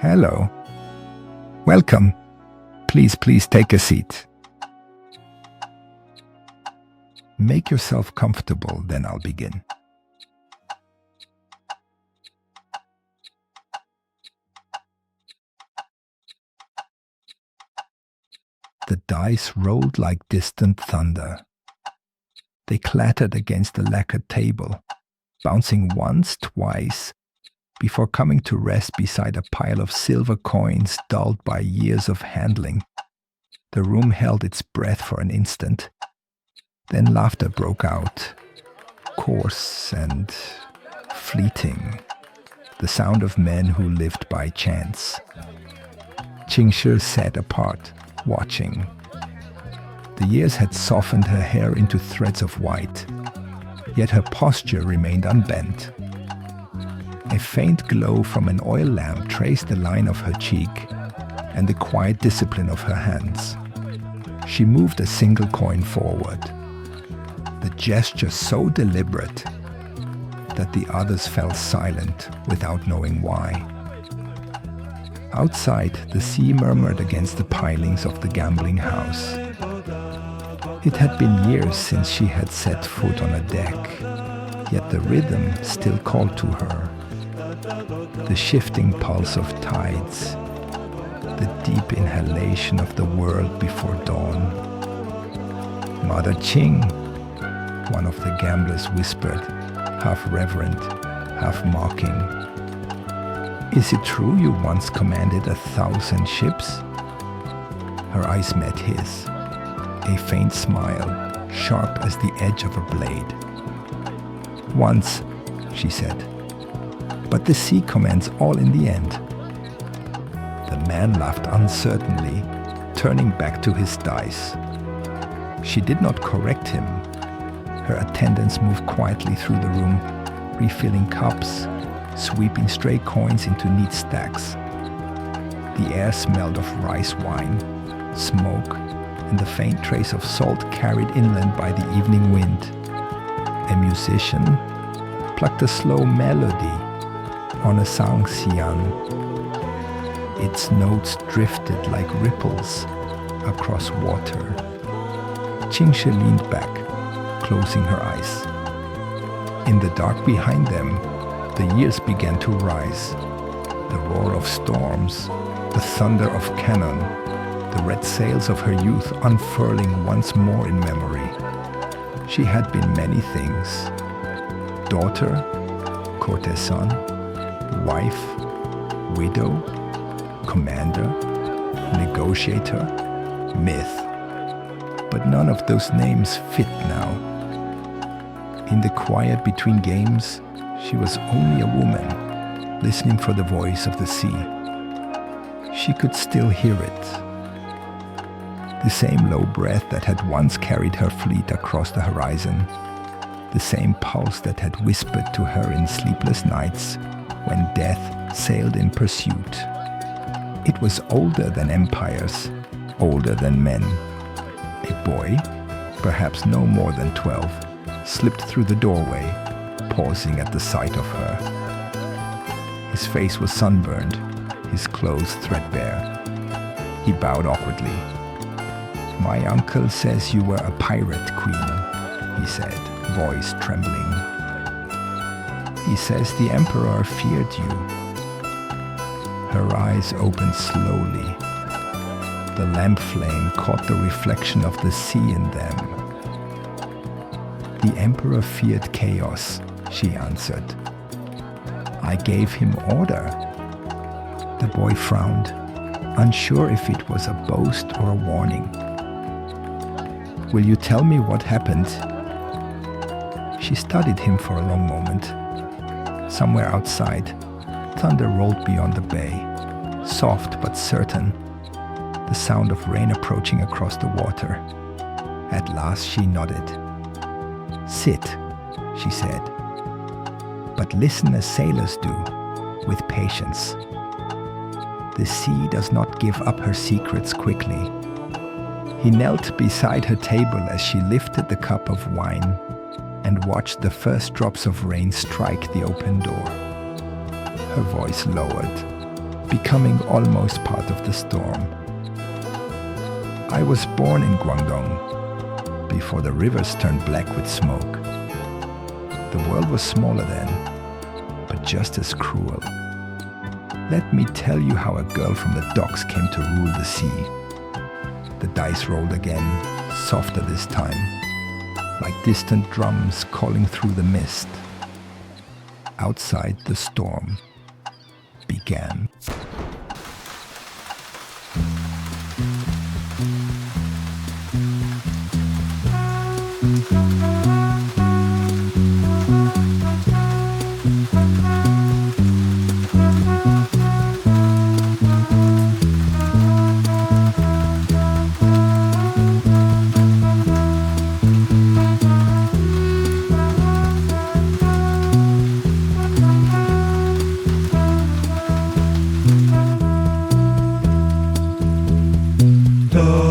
Hello. Welcome. Please take a seat. Make yourself comfortable, then I'll begin. The dice rolled like distant thunder. They clattered against the lacquered table, bouncing once, twice, before coming to rest beside a pile of silver coins dulled by years of handling. The room held its breath for an instant. Then laughter broke out, coarse and fleeting, the sound of men who lived by chance. Ching Shih sat apart, watching. The years had softened her hair into threads of white, yet her posture remained unbent. A faint glow from an oil lamp traced the line of her cheek and the quiet discipline of her hands. She moved a single coin forward, the gesture so deliberate that the others fell silent without knowing why. Outside, the sea murmured against the pilings of the gambling house. It had been years since she had set foot on a deck, yet the rhythm still called to her. The shifting pulse of tides, the deep inhalation of the world before dawn. "Mother Ching," one of the gamblers whispered, half reverent, half mocking. "Is it true you once commanded 1,000 ships?" Her eyes met his, a faint smile, sharp as the edge of a blade. "Once," she said, "but the sea commands all in the end." The man laughed uncertainly, turning back to his dice. She did not correct him. Her attendants moved quietly through the room, refilling cups, sweeping stray coins into neat stacks. The air smelled of rice wine, smoke, and the faint trace of salt carried inland by the evening wind. A musician plucked a slow melody on a sangxian. Its notes drifted like ripples across water. Ching Shih leaned back, closing her eyes. In the dark behind them, the years began to rise. The roar of storms, the thunder of cannon, the red sails of her youth unfurling once more in memory. She had been many things. Daughter, courtesan, wife, widow, commander, negotiator, myth. But none of those names fit now. In the quiet between games, she was only a woman, listening for the voice of the sea. She could still hear it. The same low breath that had once carried her fleet across the horizon. The same pulse that had whispered to her in sleepless nights when death sailed in pursuit. It was older than empires, older than men. A boy, perhaps no more than 12, slipped through the doorway, pausing at the sight of her. His face was sunburned, his clothes threadbare. He bowed awkwardly. "My uncle says you were a pirate, Queen," he said, voice trembling. "He says the Emperor feared you." Her eyes opened slowly. The lamp flame caught the reflection of the sea in them. "The Emperor feared chaos," she answered. "I gave him order." The boy frowned, unsure if it was a boast or a warning. "Will you tell me what happened?" She studied him for a long moment. Somewhere outside, thunder rolled beyond the bay, soft but certain, the sound of rain approaching across the water. At last she nodded. "Sit," she said. "But listen as sailors do, with patience. The sea does not give up her secrets quickly." He knelt beside her table as she lifted the cup of wine and watched the first drops of rain strike the open door. Her voice lowered, becoming almost part of the storm. "I was born in Guangdong, before the rivers turned black with smoke. The world was smaller then, but just as cruel. Let me tell you how a girl from the docks came to rule the sea." The dice rolled again, softer this time, like distant drums calling through the mist. Outside, the storm began. Da